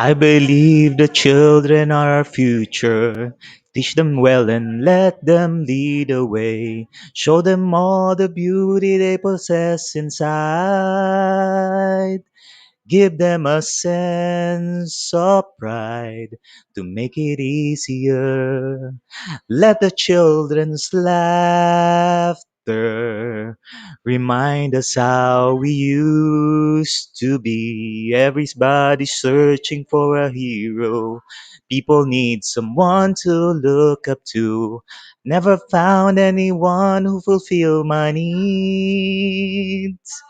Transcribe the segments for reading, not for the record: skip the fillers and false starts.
I believe the children are our future. Teach them well and let them lead the way. Show them all the beauty they possess inside. Give them a sense of pride to make it easier. Let the children's laughter remind us how we used to be. Everybody's searching for a hero. People need someone to look up to. Never found anyone who fulfill my needs.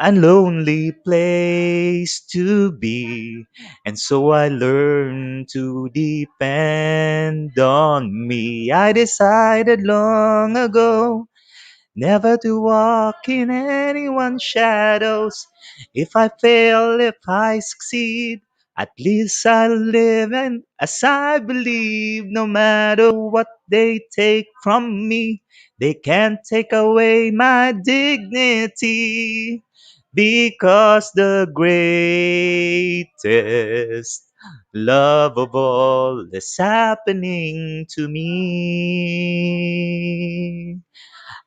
A lonely place to be. And so I learned to depend on me. I decided long ago never to walk in anyone's shadows. If I fail, if I succeed, at least I live and as I believe, no matter what they take from me, they can't take away my dignity. Because the greatest love of all is happening to me.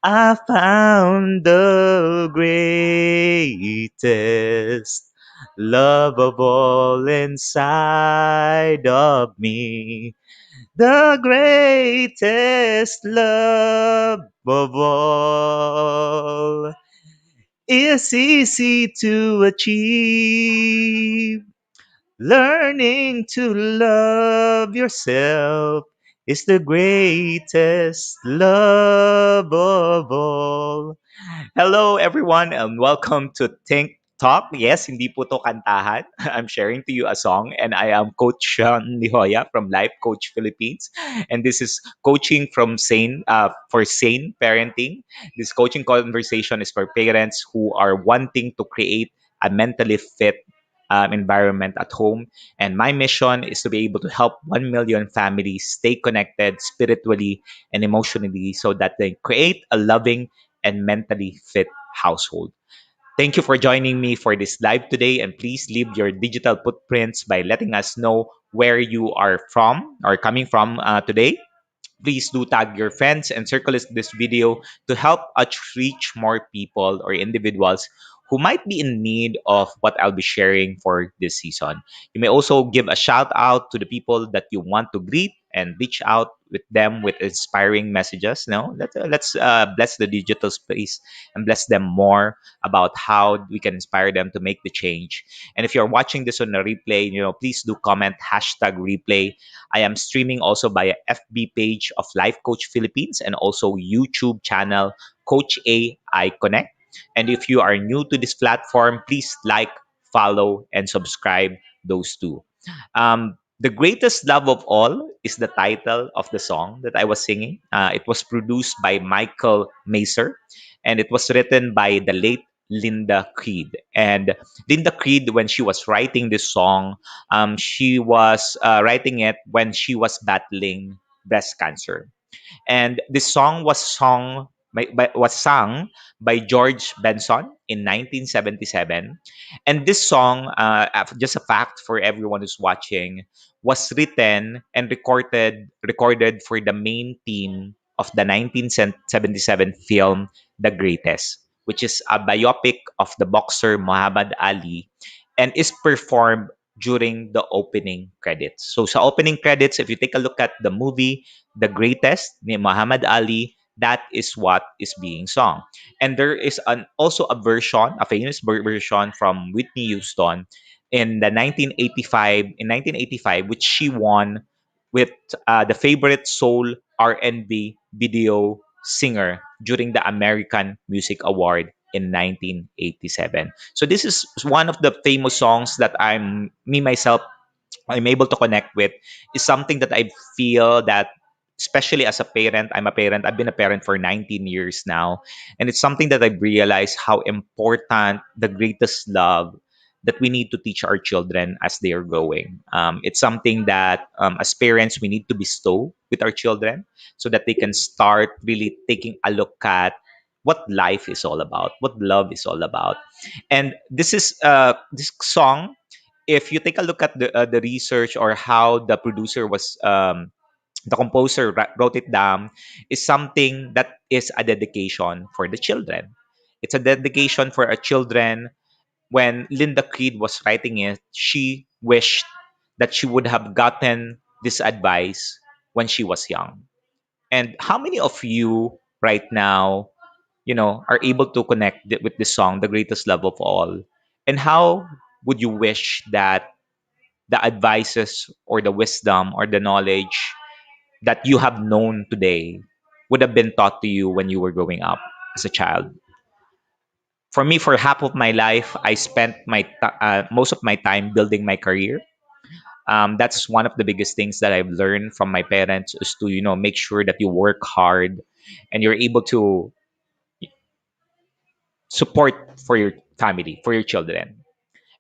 I found the greatest love of all inside of me. The greatest love of all is easy to achieve. Learning to love yourself is the greatest love of all. Hello, everyone, and welcome to Think Talk. Yes, hindi po to kantahan. I'm sharing to you a song, and I am Coach Shaun from Life Coach Philippines. And this is coaching from Sane for Sane Parenting. This coaching conversation is for parents who are wanting to create a mentally fit environment at home. And my mission is to be able to help 1 million families stay connected spiritually and emotionally so that they create a loving and mentally fit household. Thank you for joining me for this live today, and please leave your digital footprints by letting us know where you are from or coming from today. Please do tag your friends and circulate this video to help us reach more people or individuals who might be in need of what I'll be sharing for this season. You may also give a shout out to the people that you want to greet and reach out with them with inspiring messages. No, let's bless the digital space and bless them more about how we can inspire them to make the change. And if you're watching this on a replay, please do comment hashtag replay. I am streaming also via FB page of Life Coach Philippines and also YouTube channel Coach AI Connect. And if you are new to this platform, please like, follow, and subscribe those two. The greatest love of all is the title of the song that I was singing. It was produced by Michael Maser, and it was written by the late Linda Creed. And Linda Creed, when she was writing this song, she was writing it when she was battling breast cancer. And this song was sung by George Benson in 1977. And this song, just a fact for everyone who's watching, was written and recorded for the main theme of the 1977 film The Greatest, which is a biopic of the boxer Muhammad Ali, and is performed during the opening credits. So sa opening credits, if you take a look at the movie The Greatest ni Muhammad Ali, that is what is being sung. And there is also a version, a famous version from Whitney Houston in 1985, which she won with the favorite soul R&B video singer during the American Music Award in 1987. So this is one of the famous songs that I'm able to connect with. Is something that I feel that, especially as a parent, I've been a parent for 19 years now, and it's something that I've realized how important the greatest love that we need to teach our children as they are growing. It's something that, as parents, we need to bestow with our children so that they can start really taking a look at what life is all about, what love is all about. And this song if you take a look at the research or how the producer was the composer wrote it down, is something that is a dedication for the children. It's a dedication for our children. When Linda Creed was writing it, she wished that she would have gotten this advice when she was young. And how many of you right now, are able to connect with this song, The Greatest Love of All? And how would you wish that the advices or the wisdom or the knowledge that you have known today would have been taught to you when you were growing up as a child? For me, for half of my life, I spent most of my time building my career. That's one of the biggest things that I've learned from my parents, is to make sure that you work hard and you're able to support for your family, for your children.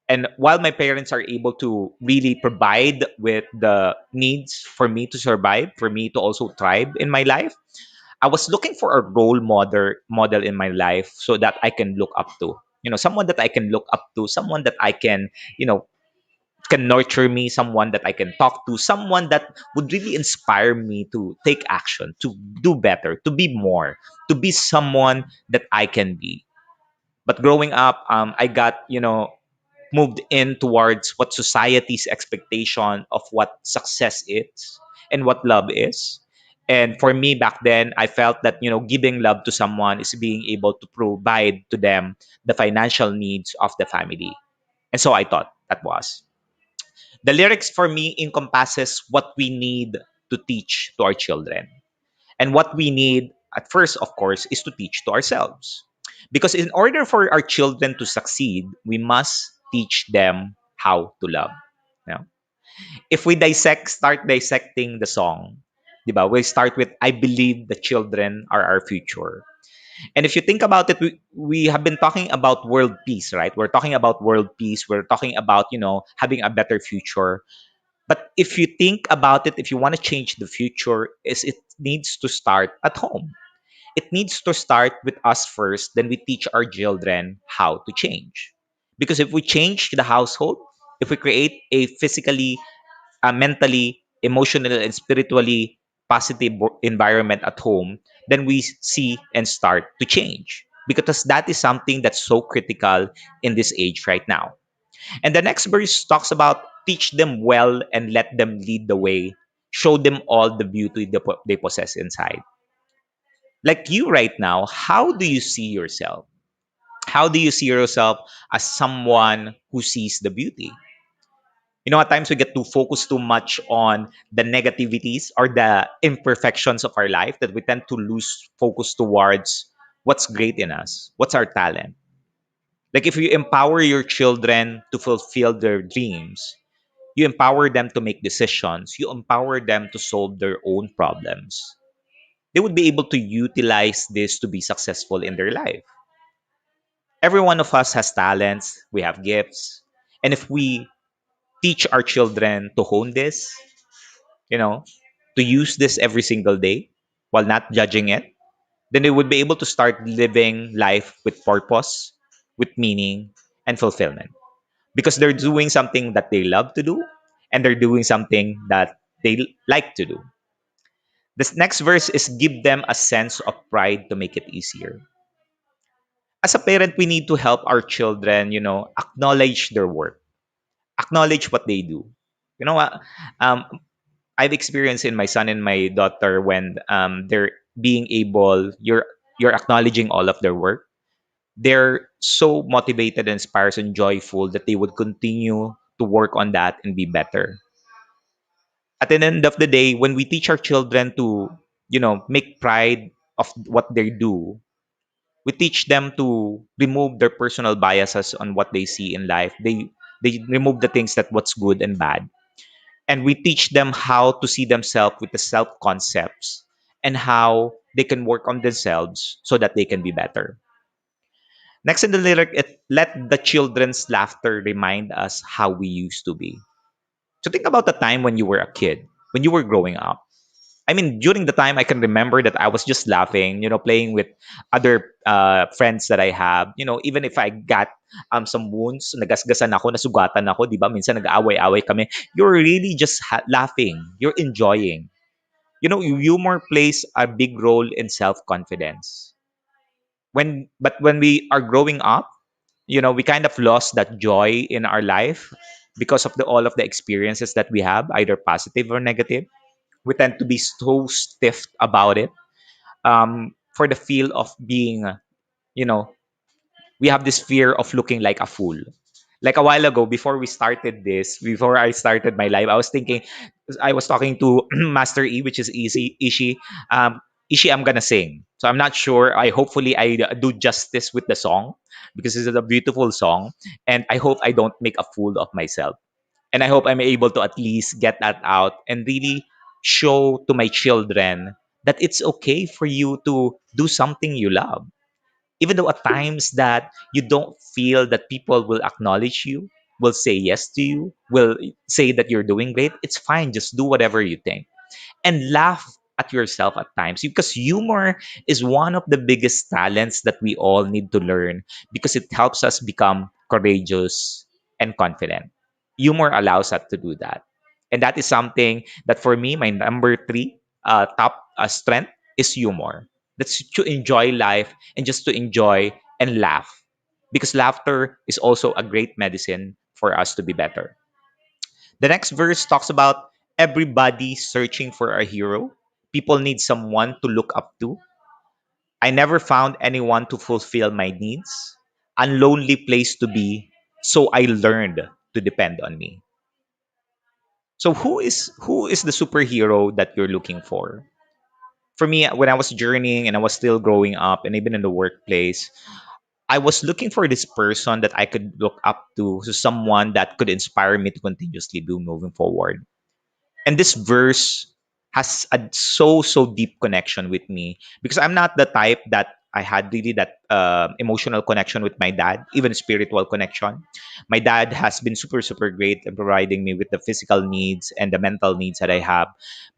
And while my parents are able to really provide with the needs for me to survive, for me to also thrive in my life, I was looking for a role model in my life, so that I can look up to. Someone that I can look up to, someone that I you know, can nurture me, someone that I can talk to, someone that would really inspire me to take action, to do better, to be more, to be someone that I can be. But growing up, I got, moved in towards what society's expectation of what success is and what love is. And for me back then, I felt that, giving love to someone is being able to provide to them the financial needs of the family. And so I thought that was. The lyrics for me encompasses what we need to teach to our children. And what we need at first, of course, is to teach to ourselves. Because in order for our children to succeed, we must teach them how to love. Now, if we start dissecting the song, diba, we start with, I believe the children are our future. And if you think about it, we have been talking about world peace, right? We're talking about world peace. We're talking about, having a better future. But if you think about it, if you want to change the future, is it needs to start at home. It needs to start with us first, then we teach our children how to change. Because if we change the household, if we create a physically, mentally, emotionally, and spiritually positive environment at home, then we see and start to change. Because that is something that's so critical in this age right now. And the next verse talks about, teach them well and let them lead the way, show them all the beauty they possess inside. Like you right now, how do you see yourself? How do you see yourself as someone who sees the beauty? At times we get to focus too much on the negativities or the imperfections of our life, that we tend to lose focus towards what's great in us, what's our talent. Like if you empower your children to fulfill their dreams, you empower them to make decisions, you empower them to solve their own problems, they would be able to utilize this to be successful in their life. Every one of us has talents, we have gifts. And if we teach our children to hone this, you know, to use this every single day while not judging it, then they would be able to start living life with purpose, with meaning, and fulfillment. Because they're doing something that they love to do, and they're doing something that they like to do. This next verse is, give them a sense of pride to make it easier. As a parent, we need to help our children, acknowledge their work, acknowledge what they do. You know what? Um, I've experienced in my son and my daughter, when they're being able, you're acknowledging all of their work. They're so motivated, inspired, and joyful that they would continue to work on that and be better. At the end of the day, when we teach our children to, make pride of what they do, we teach them to remove their personal biases on what they see in life. They remove the things that what's good and bad. And we teach them how to see themselves with the self concepts, and how they can work on themselves so that they can be better. Next in the lyric, it, let the children's laughter remind us how we used to be. So think about the time when you were a kid, when you were growing up. I mean, during the time, I can remember that I was just laughing, playing with other friends that I have. Even if I got some wounds, nagasgasan ako, nasugatan ako, di ba? Minsan nag-aaway-away kami. You're really just laughing. You're enjoying. Humor plays a big role in self-confidence. But when we are growing up, we kind of lost that joy in our life because of all of the experiences that we have, either positive or negative. We tend to be so stiff about it, for the feel of being, you know we have this fear of looking like a fool. Like a while ago, before I started my live, I was talking to Master E, which is Ishi. Ishi, I'm gonna sing. So I'm not sure. Hopefully I do justice with the song, because it's a beautiful song, and I hope I don't make a fool of myself. And I hope I'm able to at least get that out and really show to my children that it's okay for you to do something you love, even though at times that you don't feel that people will acknowledge you, will say yes to you, will say that you're doing great. It's fine, just do whatever you think, and laugh at yourself at times, because humor is one of the biggest talents that we all need to learn, because it helps us become courageous and confident. Humor allows us to do that, and that is something that, for me, my number three top strength is humor. That's to enjoy life, and just to enjoy and laugh, because laughter is also a great medicine for us to be better. The next verse talks about everybody searching for a hero. People need someone to look up to. I never found anyone to fulfill my needs. A lonely place to be, so I learned to depend on me. So who is the superhero that you're looking for? For me, when I was journeying and I was still growing up and even in the workplace, I was looking for this person that I could look up to, so someone that could inspire me to continuously be moving forward. And this verse has a so deep connection with me, because I'm not the type that I had really that emotional connection with my dad, even spiritual connection. My dad has been super great in providing me with the physical needs and the mental needs that I have,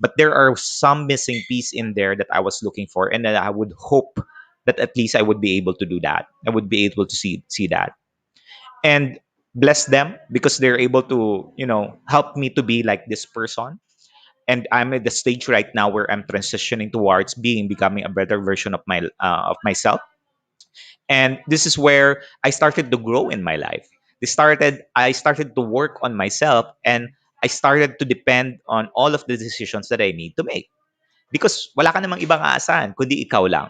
but there are some missing piece in there that I was looking for, and that I would hope that at least I would be able to do that. I would be able to see that, and bless them, because they're able to help me to be like this person. And I'm at the stage right now where I'm transitioning towards becoming a better version of myself. And this is where I started to grow in my life. I started to work on myself, and I started to depend on all of the decisions that I need to make, because wala ka namang ibang aasahan kundi ikaw lang.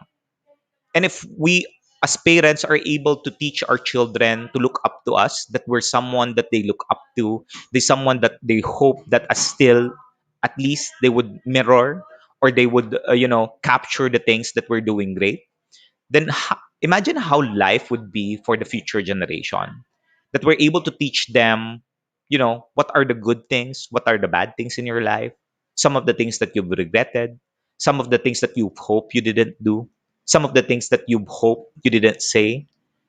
And if we as parents are able to teach our children to look up to us, that we're someone that they look up to, they someone that they hope that as still at least they would mirror, or they would capture the things that we're doing great, then imagine how life would be for the future generation, that we're able to teach them what are the good things, what are the bad things in your life, some of the things that you've regretted, some of the things that you hope you didn't do, some of the things that you hope you didn't say.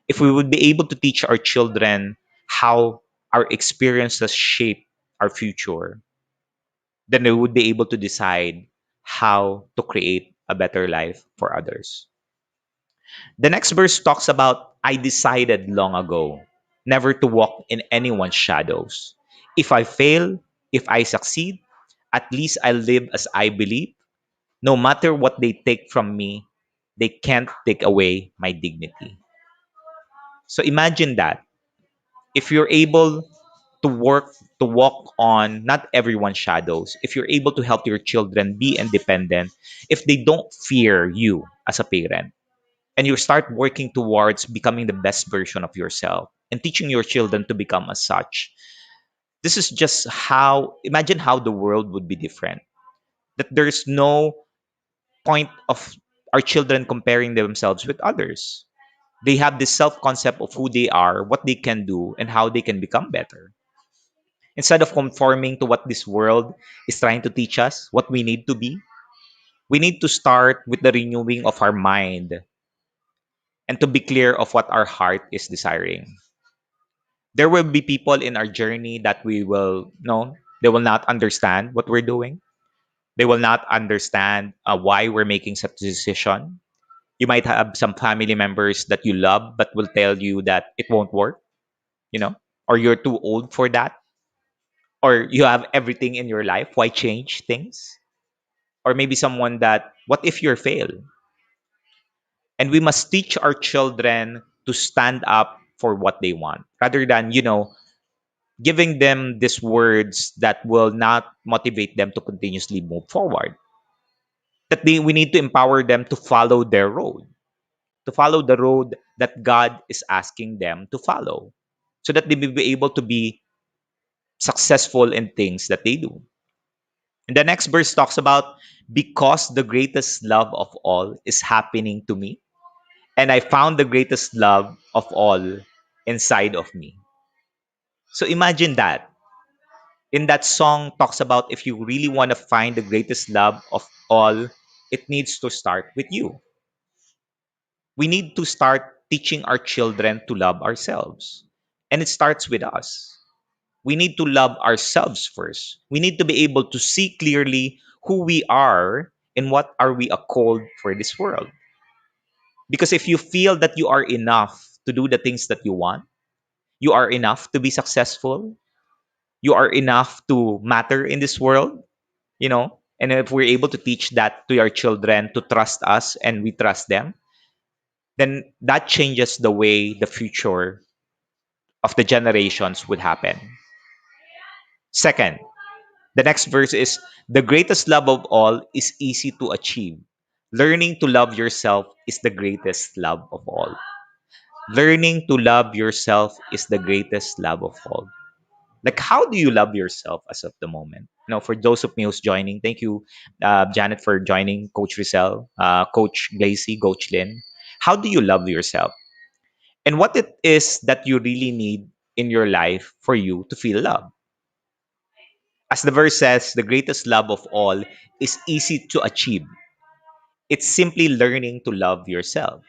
If we would be able to teach our children how our experiences shape our future, then they would be able to decide how to create a better life for others. The next verse talks about, I decided long ago never to walk in anyone's shadows. If I fail, if I succeed, at least I live as I believe. No matter what they take from me, they can't take away my dignity. So imagine that. If you're able to walk on not everyone's shadows, if you're able to help your children be independent, if they don't fear you as a parent, and you start working towards becoming the best version of yourself and teaching your children to become as such, this is just how, imagine how the world would be different, that there's no point of our children comparing themselves with others. They have this self concept of who they are, what they can do, and how they can become better, instead of conforming to what this world is trying to teach us what we need to be. We need to start with the renewing of our mind, and to be clear of what our heart is desiring. There will be people in our journey that we will know they will not understand what we're doing. They will not understand why we're making such a decision. You might have some family members that you love, but will tell you that it won't work, you know, or you're too old for that, or you have everything in your life. Why change things? Or maybe someone that, what if you fail? And we must teach our children to stand up for what they want rather than, giving them these words that will not motivate them to continuously move forward. We need to empower them to follow their road, to follow the road that God is asking them to follow, so that they will be able to be successful in things that they do. And the next verse talks about, because the greatest love of all is happening to me, and I found the greatest love of all inside of me. So imagine that. In that song talks about, if you really want to find the greatest love of all, it needs to start with you. We need to start teaching our children to love ourselves. And it starts with us. We need to love ourselves first. We need to be able to see clearly who we are and what are we called for this world. Because if you feel that you are enough to do the things that you want, you are enough to be successful, you are enough to matter in this world, and if we're able to teach that to our children to trust us and we trust them, then that changes the way the future of the generations would happen. Second, the next verse is, the greatest love of all is easy to achieve. Learning to love yourself is the greatest love of all. Learning to love yourself is the greatest love of all. Like, how do you love yourself as of the moment? For those of me who's joining, thank you, Janet, for joining, Coach Rizal, Coach Glacy, Coach Lynn. How do you love yourself? And what it is that you really need in your life for you to feel love? As the verse says, the greatest love of all is easy to achieve. It's simply learning to love yourself.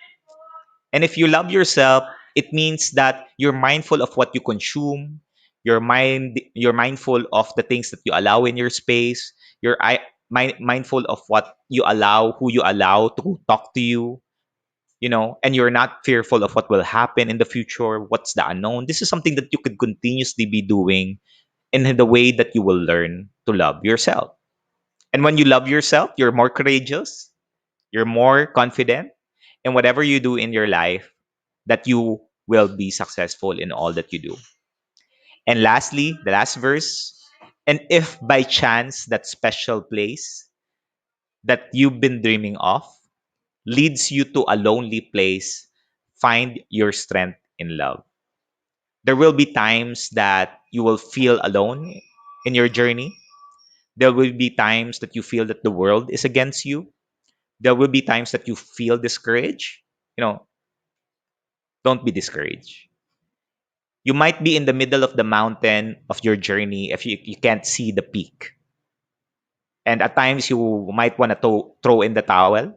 And if you love yourself, it means that you're mindful of what you consume. You're mindful of the things that you allow in your space. Mindful of what you allow, who you allow to talk to you, and you're not fearful of what will happen in the future, what's the unknown. This is something that you could continuously be doing in the way that you will learn to love yourself. And when you love yourself, you're more courageous, you're more confident in whatever you do in your life, that you will be successful in all that you do. And lastly, the last verse, and if by chance that special place that you've been dreaming of leads you to a lonely place, find your strength in love. There will be times that you will feel alone in your journey. There will be times that you feel that the world is against you. There will be times that you feel discouraged. You know, don't be discouraged. You might be in the middle of the mountain of your journey if you can't see the peak. And at times you might want to throw in the towel.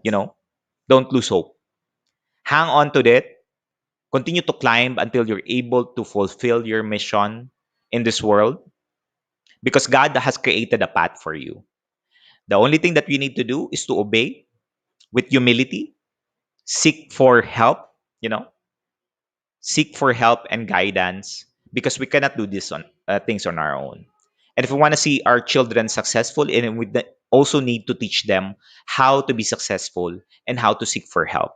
Don't lose hope. Hang on to it. Continue to climb until you're able to fulfill your mission in this world, because God has created a path for you. The only thing that we need to do is to obey with humility, seek for help, you know, seek for help and guidance, because we cannot do this on things on our own. And if we want to see our children successful, and also need to teach them how to be successful and how to seek for help.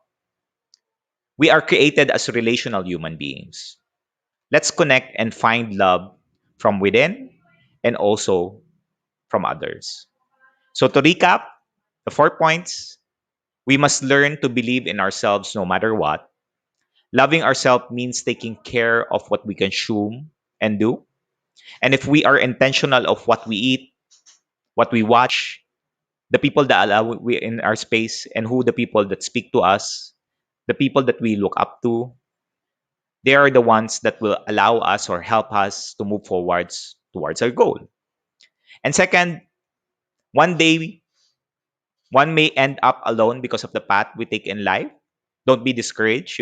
We are created as relational human beings. Let's connect and find love from within and also from others. So, to recap, the 4 points: we must learn to believe in ourselves no matter what. Loving ourselves means taking care of what we consume and do. And if we are intentional of what we eat, what we watch, the people that allow we in our space, and who the people that speak to us, the people that we look up to, they are the ones that will allow us or help us to move forwards towards our goal. And second, one day one may end up alone because of the path we take in life. Don't be discouraged.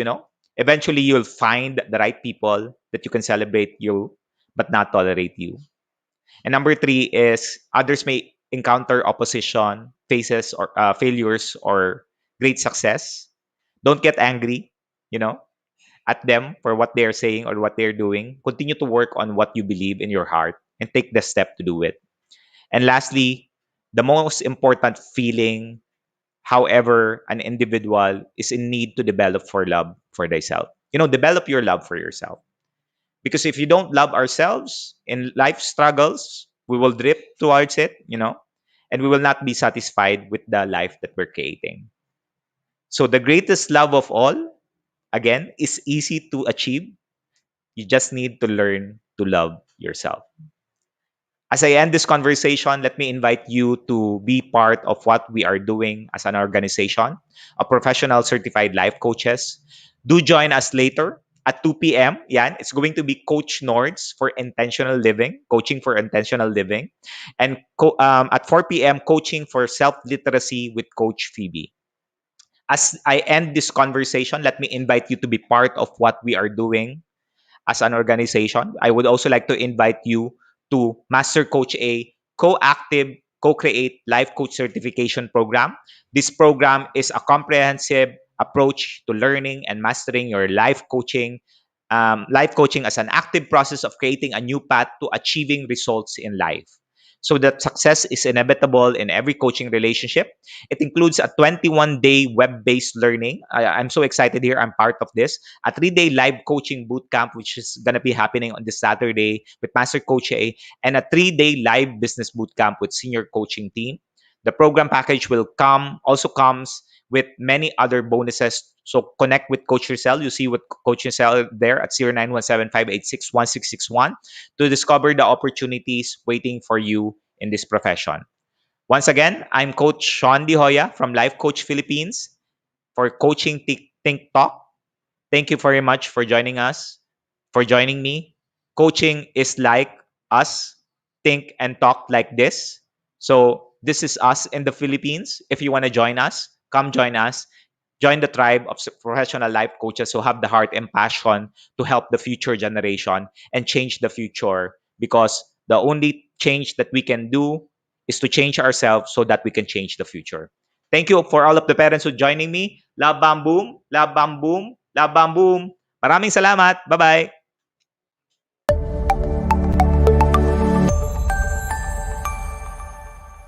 Eventually you'll find the right people that you can celebrate you but not tolerate you. And number three is, others may encounter opposition, faces or failures or great success, don't get angry, you know, at them for what they're saying or what they're doing. Continue to work on what you believe in your heart and take the step to do it. And lastly, the most important feeling, however, an individual is in need to develop for love for thyself. Develop your love for yourself. Because if you don't love ourselves in life struggles, we will drift towards it, and we will not be satisfied with the life that we're creating. So the greatest love of all, again, is easy to achieve. You just need to learn to love yourself. As I end this conversation, let me invite you to be part of what we are doing as an organization, a professional certified life coaches. Do join us later at 2 p.m. Yeah, it's going to be Coach Nords for intentional living, coaching for intentional living, and at 4 p.m. coaching for self literacy with Coach Phoebe. As I end this conversation, let me invite you to be part of what we are doing as an organization. I would also like to invite you to Master Coach A Co-Active Co-Create Life Coach Certification Program. This program is a comprehensive approach to learning and mastering your life coaching as an active process of creating a new path to achieving results in life. So that success is inevitable in every coaching relationship. It includes a 21-day web-based learning. I'm so excited here. I'm part of this. A 3-day live coaching boot camp, which is going to be happening on this Saturday with Master Coach A, and a 3-day live business boot camp with senior coaching team. The program package also comes with many other bonuses. So connect with Coach Rizal. You see what Coach Rizal there at 0917-586-1661 to discover the opportunities waiting for you in this profession. Once again, I'm Coach Shaun De Hoya from Life Coach Philippines for Coaching Think Talk. Thank you very much for joining us, for joining me. Coaching is like us think and talk like this. So, this is us in the Philippines. If you want to join us, come join us. Join the tribe of professional life coaches who have the heart and passion to help the future generation and change the future, because the only change that we can do is to change ourselves so that we can change the future. Thank you for all of the parents who joining me. Love, bam, boom. Love, bam, boom. Love, bam, boom. Maraming salamat. Bye-bye.